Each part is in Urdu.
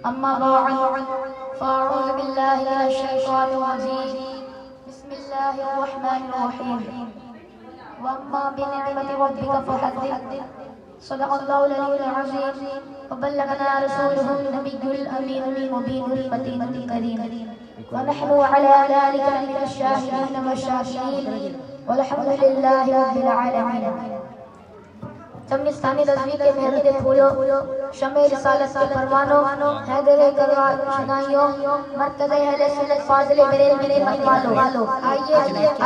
أما بعد فأعوذ بالله من الشيطان الرجيم بسم الله الرحمن الرحيم وأما بنعمة ربك فحدث صدق الله العلي العظيم وبلغنا رسوله النبي الأمين المبين المتين الكريم ونحن على ذلك من الشاهدين والشاكرين والحمد لله رب العالمين. چمنستانی رضوی کے مہر کے پھولوں، شمع رسالت کے پروانوں، حیدر کرار شنائیوں، مرکز اہل سنت فاضل بریلوی کے مت والوں، آئیے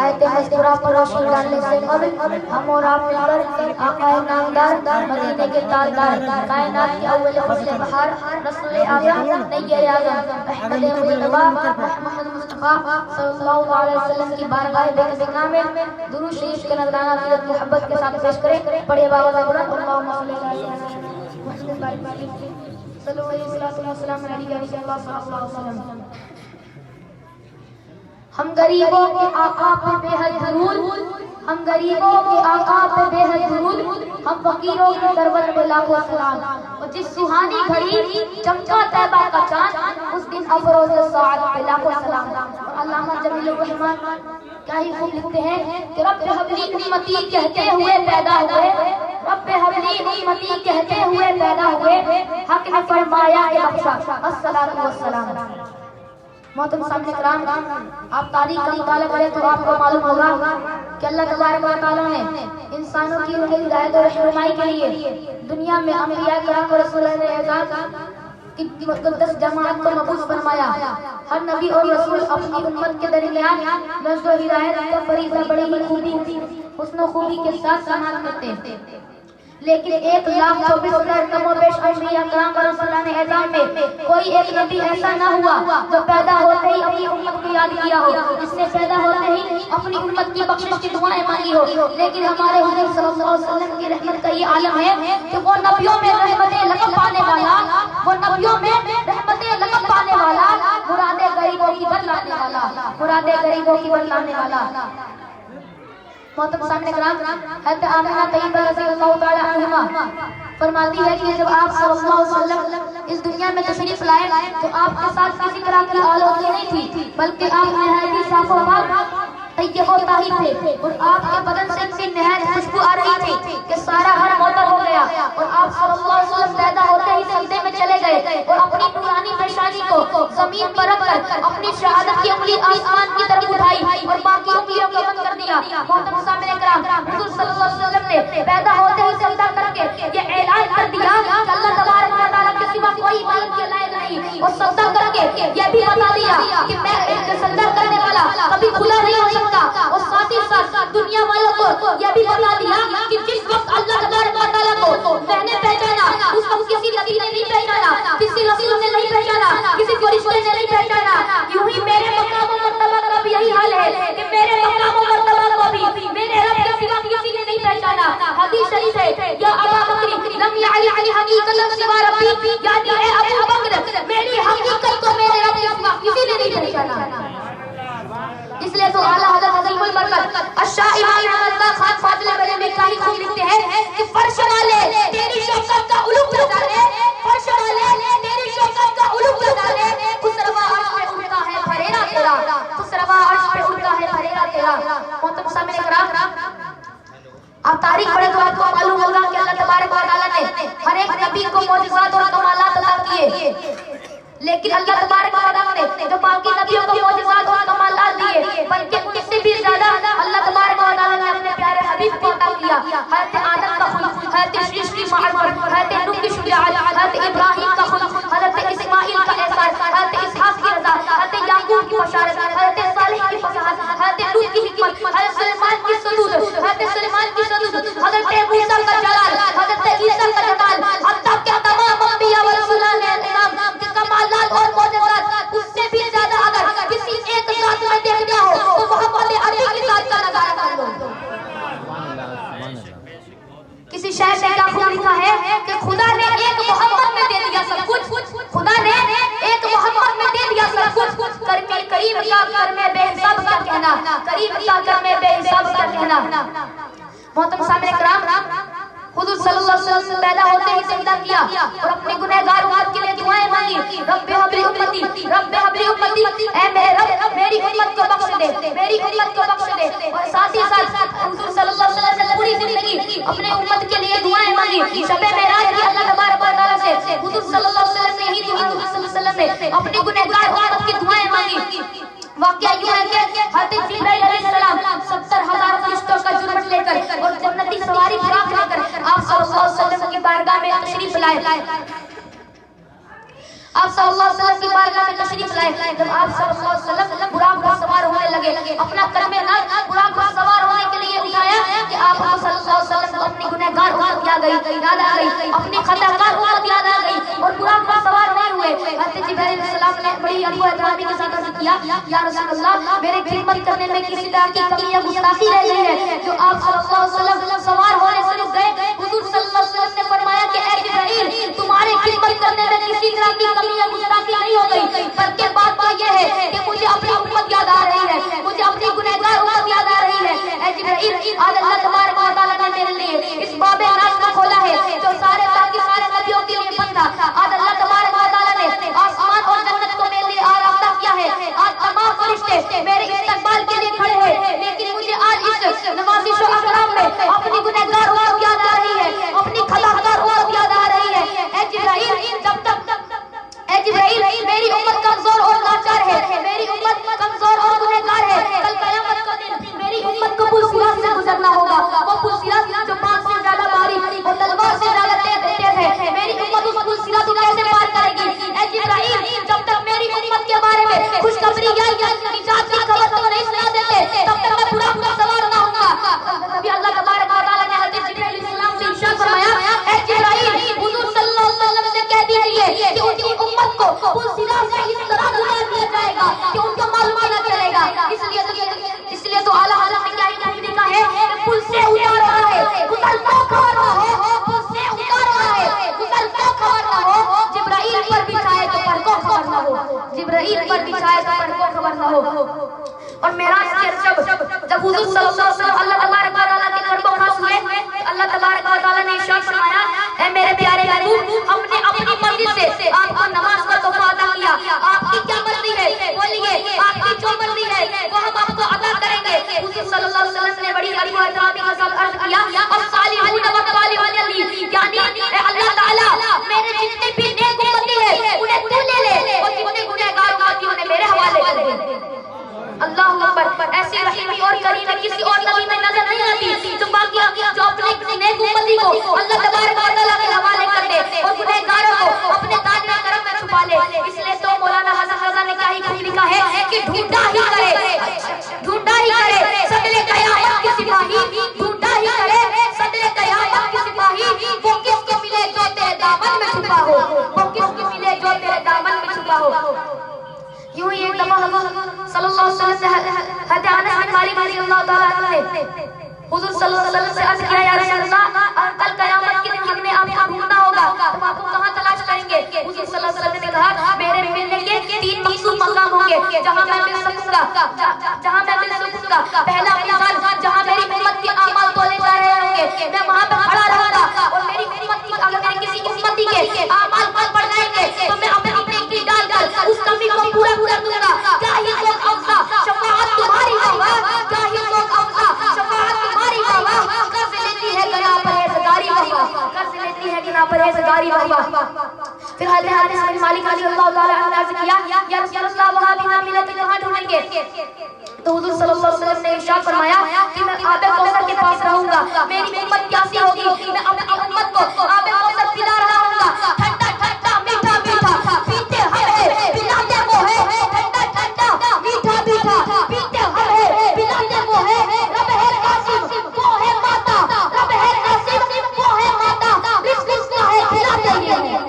آیت مذکورہ پر روشنی ڈالنے سے قبل ہم اور آپ مل کر آقا نامدار مدینے کے تاجدار کائنات کے اول فصل بہار رسول اعظم نیر اعظم احمد مجتبی محمد مصطفیٰ صلی اللہ علیہ وسلم کی بارگاہ بے نظیر میں درود شریف کے نذرانہ عقیدت محبت کے ساتھ پیش کریں. پڑھے بابا اللهم صل على محمد صلى الله عليه وسلم. ہم غریبوں کے آقا پہ بے حد درود، ہم غریبوں کے آقا پہ بے حد درود، ہم فقیروں کی دروت پہ لاکھوں سلام. اور جس سہانی گھڑی چمکا طیبہ کا چاند، اس دن افروز ساعت پہ لاکھوں سلام. اور علامہ جمیل الرحمن کیا ہی خوب لکھتے ہیں کہ رب حبلی امتی کہتے ہوئے پیدا ہوئے، رب حبلی امتی کہتے ہوئے پیدا ہوئے، حق نے فرمایا کہ بخشا الصلاۃ والسلام. محترم سامنے کرام، آپ تاریخ کا مطالعہ کریں تو آپ کو معلوم ہوگا کہ اللہ تبارک و تعالیٰ نے انسانوں کی انہیں ہدایت اور رہنمائی کے لیے دنیا میں انبیاء کرام اور رسول اعزاز کی مقدس جماعت کو مبعوث فرمایا. ہر نبی اور رسول اپنی امت کے درمیان نشر و ہدایت کا فریضہ بڑی ہی خوبی حسن و خوبی کے ساتھ سماعت کرتے، لیکن 1,24,000 کم و بیش انبیاء کرام اور رسولان اعظام میں کوئی ایک نبی ایسا نہ ہوا جو پیدا ہوتے ہی اپنی امت کو یاد کیا ہو، جس نے پیدا ہوتے ہی اپنی امت کی بخشش کی دعائیں مانگی ہو. لیکن ہمارے حضور صلی اللہ علیہ وسلم کی رحمت کا یہ عالم ہے کہ وہ نبیوں میں رحمت لقب پانے والا، وہ نبیوں میں رحمت لقب پانے والا، مراد غریبوں کی بتلانے والا، مراد غریبوں کی بتلانے والا. محترم سامنے کرام، حضرت آمنہ طیبہ رضی اللہ تعالی عنہا فرماتی ہے کہ جب آپ صلی اللہ علیہ وسلم اس دنیا میں تشریف لائے تو آپ کے ساتھ کسی طرح کی آلودگی نہیں تھی، بلکہ آپ نہایت ہی صاف و پاک طیب و طاہر تھے، اور آپ کے بدن سے اتنی نہایت خوشبو آ رہی تھی کہ سارا گھر معطر ہو گیا. اور آپ صلی اللہ علیہ وسلم پیدا ہوتے ہی سجدے میں چلے گئے اور اپنی نورانی پیشانی کو زمین پر رکھ کر اپنی شہادت کی انگلی آسمان کی طرف اٹھائی اور باقی انگلیوں کو بند کر دیا. محترم سامعین کرام، حضور صلی اللہ علیہ وسلم نے پیدا ہوتے ہی سجدہ کر کے یہ اعلان کر دیا کہ اللہ تبارک و تعالیٰ کے سوا کوئی عبادت کے لائق نہیں، اور سجدہ کر کے یہ بھی بتا دیا کہ میں سجدہ کرنے والا کبھی کھلا نہیں ہو سکتا. اور ساتھ ہی ساتھ دنیا والوں کو یہ بھی بتا دیا کہ جس وقت اللہ تبارک و تعالیٰ کو میں نے پہچانا، اس وقت کسی نبی نے نہیں پہچانا، کسی رسول نے نہیں پہچانا، کسی فرشتے نے نہیں پہچانا. یوں ہی میرے مقام و مرتبہ کا بھی یہی حال ہے کہ میرے مقام و مرتبہ کو بھی میرے رب کے سوا کسی نے نہیں پہچانا. حدیث شریف ہے یا ابا بکر لم یعرف حقیقت سوا ربی، یعنی اے ابو بکر میری حقیقت کو میرے رب کے سوا کسی نے نہیں پہچانا. اس لیے تو اعلیٰ حضرت عظیم البرکت الشاہ امام احمد اللہ خان فاضل بریلوی کا ہی خوب لکھتے ہیں کہ فرش والے تیری شوکت کا علو لگا لے، فرش والے تیری شوکت کا علو لگا لے، خسروا عرش پہ اڑتا ہے پھریرا تیرا، خسروا عرش پہ اڑتا ہے پھریرا تیرا. محترم سامعین کرام، آپ تاریخ پڑھیں تو آپ کو معلوم ہوگا کہ اللہ تبارک و تعالیٰ نے ہر ایک نبی کو معجزات اور کمالات عطا کیے، لیکن اللہ تبارک و تعالیٰ نے جو باقی نبیوں کو معجزات اور کمالات دیے بلکہ ان سے بھی زیادہ اللہ تبارک و تعالیٰ نے اپنے پیارے حبیب کو عطا کیا. حضرت آدم کا خلق، حضرت شیش کی معرفت، حضرت نوح کی شجاعت، حضرت ابراہیم کا خلق، حضرت اسماعیل کا احسان، حضرت اسحاق کی رضا، حضرت یعقوب کی بشارت، حضرت صالح کی فصاحت، حضرت لوط کی حکمت، حضرت سلیمان کی سدود، حضرت سلیمان کی سدود، حضرت موسیٰ کا جلال، حضرت عیسیٰ کا جمال، حتیٰ کہ تمام انبیاء و رسولان اکرام کے کمالات اور معجزات اس سے بھی زیادہ اگر کسی ایک ذات میں دیکھنا ہو تو محمد عربی کی ذات کا نظارہ کر لو. کسی شاعر نے کیا خوب لکھا ہے کہ خدا نے ایک محمد میں دے دیا سب کچھ، خدا نے ایک محمد میں دے دیا سب کچھ. کریم کا کرم بے حساب کیا کہنا، کریم کا کرم بے حساب کیا کہنا. محترم سامعین کرام، حضور صلی اللہ علیہ وسلم پیدا ہوتے ہی سجدہ کیا اور اپنے گنہگار امت کے لیے دعائیں مانگی. میری امت کو بخش دے. اور ساتھ ہی ساتھ حضور صلی اللہ علیہ وسلم نے پوری زندگی اپنے امت کے لیے دعائیں مانگی. شب معراج کی اللہ تبارک و تعالیٰ سے حضور صلی اللہ علیہ وسلم نے ہی حضور صلی اللہ علیہ وسلم نے اپنی گنہگار امت کی دعائیں مانگی. واقعہ یوں ہے کہ حضرت جبرائیل علیہ السلام 70,000 فرشتوں کا جرمٹ لے کر اور جنتی سواری براق لے کر آپ صلی اللہ علیہ وسلم کی بارگاہ میں تشریف لائے. آپ صلی اللہ علیہ وسلم کی بارگاہ میں تشریف لائے. جب آپ صلی اللہ علیہ وسلم براق پر سوار ہونے لگے, اپنا قدم ناز براق پر سوار ہونے کے لیے اٹھایا کہ آپ صلی اللہ علیہ وسلم کو اپنی گنہگار امت یاد آ گئی, اپنی خطاکار امت یاد آ گئی اور براق پر سوار نہیں ہوئے. حضرت جبرائیل علیہ السلام نے بڑی ادب و احترامی کے ساتھ عرض کیا, یا رسول اللہ میرے خدمت کرنے میں کسی طرح کی کمی یا گستاخی رہ گئی ہے. جو آپ صلی اللہ علیہ وسلم سوار ہونے سے رک گئے, حضور صلی اللہ علیہ وسلم نے فرمایا کہ اے جبرائیل تمہاری خدمت کرنے میں کسی طرح کی کمی یا گستاخی نہیں ہو گئی, بلکہ بات تو یہ ہے کہ مجھے اپنی امت یاد آ رہی ہے, مجھے اپنی گنہگار امت یاد آ رہی ہے. اے جبرائیل آج اللہ تبارک و تعالیٰ نے میرے لیے اس باب ناز کو کھولا ہے جو سارے باقی سارے نبیوں کے لیے بند تھا. آج اللہ تبارک و تعالیٰ نے آسمان اور جنت کو میرے لیے آراستہ کیا ہے. آج تمام فرشتے میرے استقبال کے لیے کھڑے ہیں, لیکن مجھے آج اس نوازش و اکرام میں اپنی گنہگار امت یاد آ رہی ہے, اپنی خطاکار امت یاد آ رہی ہے. اے جبرائیل جب تک اے جبرائیل میری امت کمزور اور لاچار ہے, میری امت کمزور اور گنہگار ہے. کل قیامت کا دن میری امت کو پل صراط سے گزرنا ہوگا, وہ پل صراط جو پانچ سے زیادہ باریک اور تلوار سے زیادہ تیز ہے. میری امت اس پل صراط کو کیسے پار کرے گی؟ اے جبرائیل جب تک میری امت کے بارے میں خوشخبری یا نجات کی خبر تم نہیں سنا دیتے تب تک میں پورا سوار نہ ہوں گا. تبھی اللہ تبارک و تعالیٰ نے حضرت جبرائیل علیہ السلام سے ارشاد فرمایا, اے جبرائیل حضور صلی اللہ علیہ وسلم سے کہہ دیجیے کہ ان کی امت کو پل صراط سے اس طرح گزار دیا جائے گا کہ ان کو معلوم نہ چلے گا. اس لیے تو اعلیٰ حضرت نے کیا ہی لکھا ہے کہ پل سے اتار رہا ہے گزر تو خبر نہ ہو, پل سے اتار رہا ہے گزر تو خبر نہ ہو. جبرائیل پر بچھائے تو پر کو خبر نہ ہو, جبرائیل پر بچھائے تو پر کو خبر نہ ہو. اور معراج کے جب حضور صلی اللہ علیہ وسلم اللہ تبارک و تعالیٰ کے قرب و خاص ہوئے, اللہ تبارک و تعالیٰ نے ارشاد فرمایا, اے میرے پیارے محبوب ہم نے اپنی مرضی سے آپ کو نماز کا تحفہ عطا کیا. آپ کی کیا مرضی ہے بولیے, آپ کی جو مرضی ہے وہ ہم آپ کو عطا کریں گے. حضور صلی اللہ علیہ وسلم نے بڑی ادب و احترامی کے ساتھ عرض کیا, الصالحون والصالحات یعنی اے اللہ تعالیٰ میرے جتنے بھی نیک امتی ہیں انہیں تو لے لے اور جتنے گنہگار امتی انہیں میرے حوالے کر دے. اللہ اکبر. ایسی رحیمی اور کریمی کسی اور نبی میں نظر نہیں آتی جو باقی جو اپنے نیک امتی کو اللہ تبارک و تعالیٰ کے حوالے کر دے اور گنہگاروں کو اپنے دامن کرم میں چھپا لے. اس لیے تو مولانا حسن رضا نے کیا ہی خوب لکھا ہے کہ ڈھونڈا ہی کرے صدر قیامت کے سپاہی, ڈھونڈا ہی کرے صدر قیامت کے سپاہی, وہ کس کو ملے جو تیرے دامن میں چھپا ہو, وہ کس کو ملے جو تیرے دامن میں چھپا ہو. یوں ہی ایک دفعہ صلی اللہ علیہ وسلم سے حضرت انس بن مالک رضی اللہ تعالیٰ عنہ نے حضور صلی اللہ علیہ وسلم سے عرض کیا, یا رسول اللہ کل قیامت کے دن ہمیں آپ کو ڈھونڈنا ہوگا تو آپ کو کہاں تلاش کریں گے؟ حضور صلی اللہ علیہ وسلم نے کہا میرے ملنے کے 3 مخصوص مقام ہوں گے جہاں میں مل سکوں گا. پہلا میدان جہاں میری امت کے اعمال تولے جا رہے ہوں گے, میں وہاں پہ کھڑا رہوں گا اور میری امت کی اگر میرے کسی امتی کے اعمال پڑ جائیں گے تو میں اپنی نیکی ڈال کر اس کمی کو پورا کر دوں گا. کیا ہی لوگ افضا شفاعت تمہاری ہوگا, کیا ہی لوگ افضا شفاعت تمہاری ہوگا. قرض لیتی ہے گنا پرہیزگاری ہوگا, قرض لیتی ہے گنا پرہیزگاری ہوگا. پھر حضرت انس بن مالک رضی اللہ تعالیٰ عنہ نے عرض کیا, یا رسول اللہ وہاں بھی نہ ملے تو کہاں ڈھونڈیں گے؟ تو حضور صلی اللہ علیہ وسلم نے ارشاد فرمایا کہ میں آب کوثر کے پاس رہوں گا. میری امت کیسی ہوگی, میں اپنی امت کو آب کوثر پلا رہا ہوں گا. ٹھنڈا ٹھنڈا میٹھا میٹھا پیتے ہم ہے پلاتے وہ ہے, ٹھنڈا ٹھنڈا میٹھا میٹھا پیتے ہم ہے پلاتے وہ ہے. رب ہے قاسم وہ ہے ماتا, رب ہے قاسم وہ ہے ماتا, رزق اس کا ہے کھلاتے یہ ہے,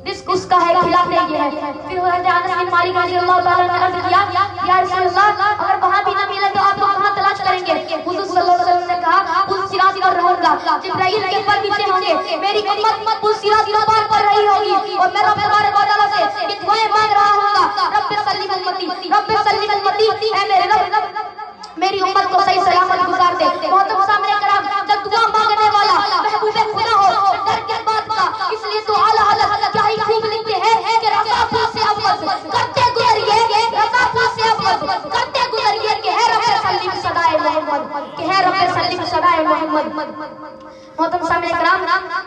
رزق اس کا ہے کھلاتے یہ ہے. پھر حضرت انس بن مالک رضی اللہ تعالیٰ نے عرض کیا, یا رسول اللہ اگر وہاں بھی نہ ملے تو آپ کو کہاں تلاش کریں گے؟ حضور صلی اللہ علیہ وسلم نے کہا پل صراط پر رہوں گا, جبرائیل کے پر پیچھے ہوں گے, میری امت پل صراط پر پار رہی ہوگی اور میں رب تبارک و تعالیٰ سے یہ دعائیں مانگ رہا ہوں گا, رب سلم امتی, رب سلم امتی, اے میرے رب میری امت کو صحیح سلامت گزار دے. محترم سامنے کرام, جب دعا مانگنے والا محبوب خدا ہو ڈر کے بات کا, اس لیے تو اعلیٰ حضرت کیا ہی خوب لکھتے ہیں کہ رضا پل سے افضل کرتے گزریے, رضا پل سے افضل کرتے گزریے.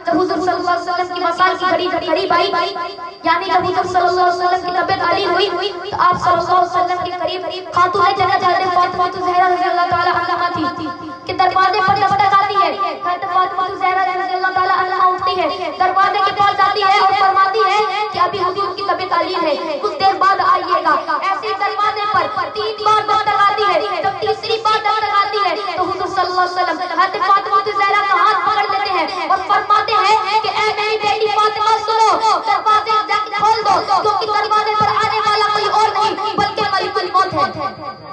جب حضور صلی اللہ علیہ وسلم کی وصال کی گھڑی قریب آئی، یعنی جب حضور صلی اللہ علیہ وسلم کی طبیعت عالی ہوئی تو آپ صلی اللہ علیہ وسلم کے قریب خاتون جنت حضرت فاطمہ الزہرا رضی اللہ تعالی عنہا تھی کہ دروازے پر دستک آتی ہے، حضرت فاطمہ الزہرا رضی اللہ تعالی عنہا اٹھتی ہے، دروازے کے پاس جاتی ہے اور فرماتی ہے کہ ابھی حضور کی طبیعت عالی ہے، کچھ دیر بعد آئیے گا۔ ایسے دروازے پر 3 بار دستک آتی ہے، جب تیسری بار دستک آتی ہے تو حضور صلی اللہ علیہ وسلم حضرت فاطمہ الزہرا کا ہاتھ پکڑ لیتے ہیں اور فرماتے ہیں کہ اے میری بیٹی فاطمہ سنو، دروازے جا کے کھول دو، کیونکہ دروازے پر آنے والا کوئی اور نہیں بلکہ ملک الموت ہے۔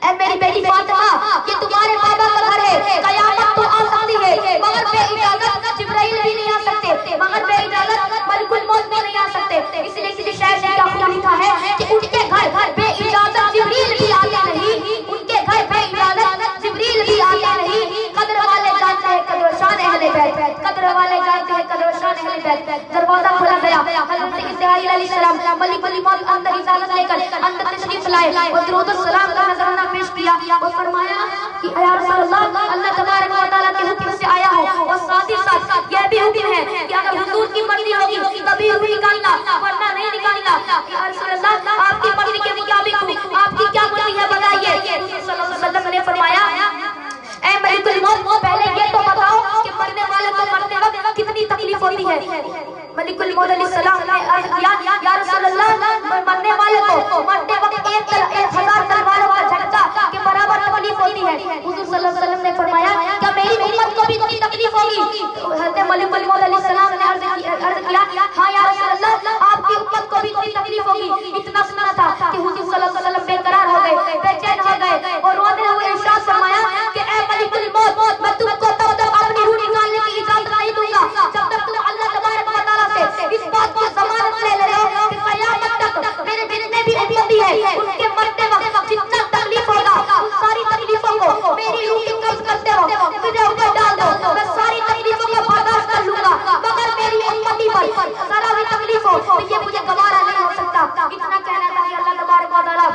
اے میری بیٹی فاطمہ، یہ تمہارے بابا کا گھر ہے، قیامت تو آ سکتی ہے مگر بے اجازت جبرائیل بھی نہیں آ سکتے، مگر بے اجازت ملک الموت بھی نہیں آ سکتے۔ اس لیے کسی شاعر نے کیا خوب لکھا ہے کہ ان کے گھر بے اجازت جبریل بھی آتے نہیں، ان کے گھر بے اجازت جبریل بھی آتے نہیں۔ قدر والے جانتے ہیں قدر و شان اہل بیت، قدر والے جانتے ہیں قدر و شان اہل بیت۔ دروازہ کھولا گیا، حضرت اسرائیل علیہ السلام ملک الموت اندر اجازت لے کر اندر تشریف لائے اور درود السلام کا نذرانہ پیش کیا اور فرمایا کہ یا رسول اللہ، اللہ تبارک و تعالیٰ کے حکم سے آیا ہوں اور ساتھ ہی ساتھ یہ بھی حکم ہے کہ اگر حضور کی مرضی ہوگی تبھی ہمیں نکالنا ورنہ نہیں نکالنا۔ یا رسول اللہ، آپ کی مرضی کے مطابق ہوں، آپ کی کیا مرضی ہے بتائیے۔ حضور صلی اللہ علیہ وسلم نے فرمایا اے ملک الموت، پہلے یہ تو بتاؤ کہ مرنے والے کو مرتے وقت کتنی تکلیف ہوتی ہے۔ ملک الموت علیہ السلام نے عرض کیا یا رسول اللہ، مرنے والے کو مرتے وقت 1000 تلواروں کا جھٹکا کے برابر تکلیف ہوتی ہے۔ حضور صلی اللہ علیہ وسلم نے فرمایا کہ میری امت کو بھی اتنی تکلیف ہوگی؟ حضرت ملک الموت علیہ السلام نے عرض کیا ہاں یا رسول اللہ، آپ کی امت کو بھی اتنی تکلیف ہوگی۔ اتنا سنا تھا کہ حضور صلی اللہ علیہ وسلم بے قرار ہو گئے، بے چین ہو گئے اور روتے ہوئے ارشاد فرمایا کہ اے ملک الموت، میں تم کو تب تک اپنی روح نکالنے کی اجازت نہیں دوں گا جب تک تم اللہ تبارک و تعالیٰ سے اس بات کی ضمانت لے لے لو کہ قیامت تک میرے جتنے بھی امتی ہیں ان کے مرتے وقت جتنا تکلیف ہوگا ان ساری تکلیفوں کو میری روح کی قبض کرتے ہو مجھے اوپر ڈال دو، میں ساری تکلیفوں کو برداشت کر لوں گا، مگر میری امتی پر ذرا بھی تکلیف ہو تو یہ مجھے گوارا نہیں ہو سکتا۔ اتنا کہنا تھا کہ اللہ تبارک و تعالیٰ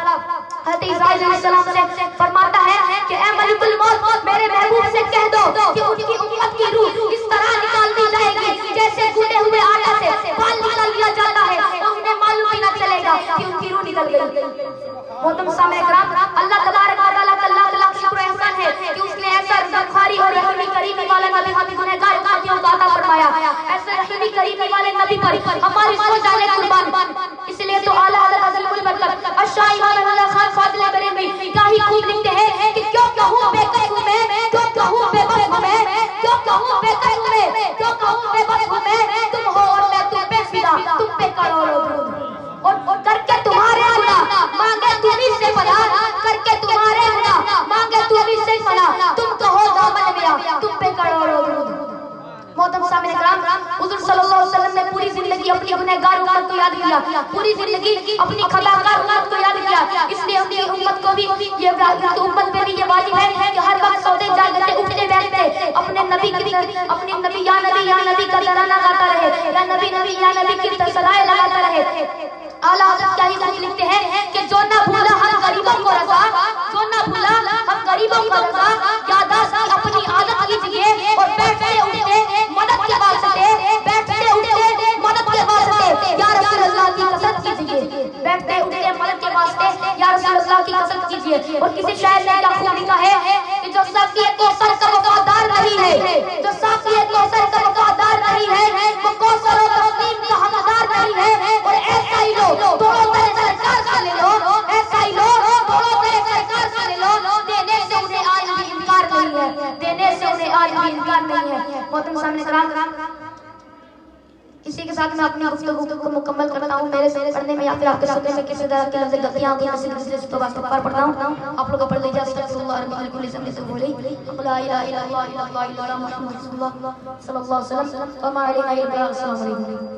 حضرت اسرائیل علیہ السلام سے فرماتا ہے کہ اے ملک الموت، میرے محبوب سے کہہ دو کہ ان کی امت کی روح اس طرح نکال دی جائے گی جیسے گوندے ہوئے آٹا سے بال نکال لیا جاتا ہے اور انہیں معلوم بھی نہ چلے گا کہ ان کی روح نکل گئی۔ محترم سامعین کرام، اللہ تبارک و تعالیٰ کا لاکھ لاکھ شکر و احسان ہے کہ اس نے ایسا بخاری اور رحمی کریمی والے نبی ہم گنہگار امتیوں کو عطا فرمایا، ایسے رحمی کریمی والے نبی پر ہماری سوچ جانے قربان۔ اس لیے تو اعلیٰ حضرت عظیم البرکت اشاہ امام اللہ خان فاضل بریلوی کیا ہی خوب لکھتے ہیں کہ کیوں کہوں بے قص ہوں میں، کیوں کہوں بے بس ہوں میں، کیوں کہوں بے قص ہوں میں، کیوں کہوں بے بس ہوں میں، تم ہو اور میں تم پہ فدا، تم پہ کروڑوں درود اور کر کے تمہارے خدا مانگے تمہیں سے پناہ، کر کے تمہارے خدا مانگے تمہیں سے پناہ، تم کہو دامن میرا، تم پہ کروڑوں درود۔ محترم سامعین کرام، حضور صلی اللہ علیہ وسلم نے پوری زندگی اپنی گنہگار امت کو یاد کیا، پوری زندگی اپنی خطاکار امت کو یاد کیا۔ اس لیے اپنی امت کو بھی یہ امت پہ بھی یہ واجب ہے کہ ہر وقت سوتے جاگتے اٹھتے بیٹھتے اپنے نبی یا نبی یا نبی کا ترانہ گاتا رہے، یا نبی نبی یا نبی کی صدائیں لگاتا رہے۔ اعلیٰ حضرت کیا ہی خوب لکھتے ہیں کہ جو نہ بھولا ہم غریبوں کو رضا، جو نہ بھولا ہم غریبوں کو رضا، یادداشت کی اپنی عادت کیجئے اور بیٹھتے اٹھتے مدد کے واسطے، بیٹھتے اٹھتے مدد کے واسطے یا رسول اللہ کی کثرت کیجئے، بیٹھتے اٹھتے مدد کے واسطے یا رسول اللہ کی کثرت کیجئے۔ اور کسی شاعر نے کیا خوب لکھا ہے کہ جو ساقی کوثر کا وفادار نہیں ہے، جو ساقی کوثر کا وفادار نہیں ہے، وہ کوثر و تسلیم کا حقدار نہیں ہے۔ اور ایسا ہی لو دونوں طرح سرکار سے لے لو، ایسا ہی لو دونوں طرح سرکار سے لے لو، دینے سے انہیں آج بھی انکار نہیں ہے، دینے سے انہیں آج بھی انکار نہیں ہے۔ محترم سامعین کرام، اسی کے ساتھ میں اپنی گفتگو کو مکمل کرتا ہوں۔ میرے سے پڑھنے میں یا پھر آپ کے سننے میں کسی طرح کی لفظ غلطیاں ہوتی ہیں، میں سے توبہ استغفار پڑھتا ہوں۔ آپ لوگ پڑھ لیجیے استغفر اللہ رب العالمین سے سے بولی لا الہ الا اللہ محمد رسول اللہ صلی اللہ علیہ وسلم۔ وما علینا الا البلاغ۔ السلام علیکم۔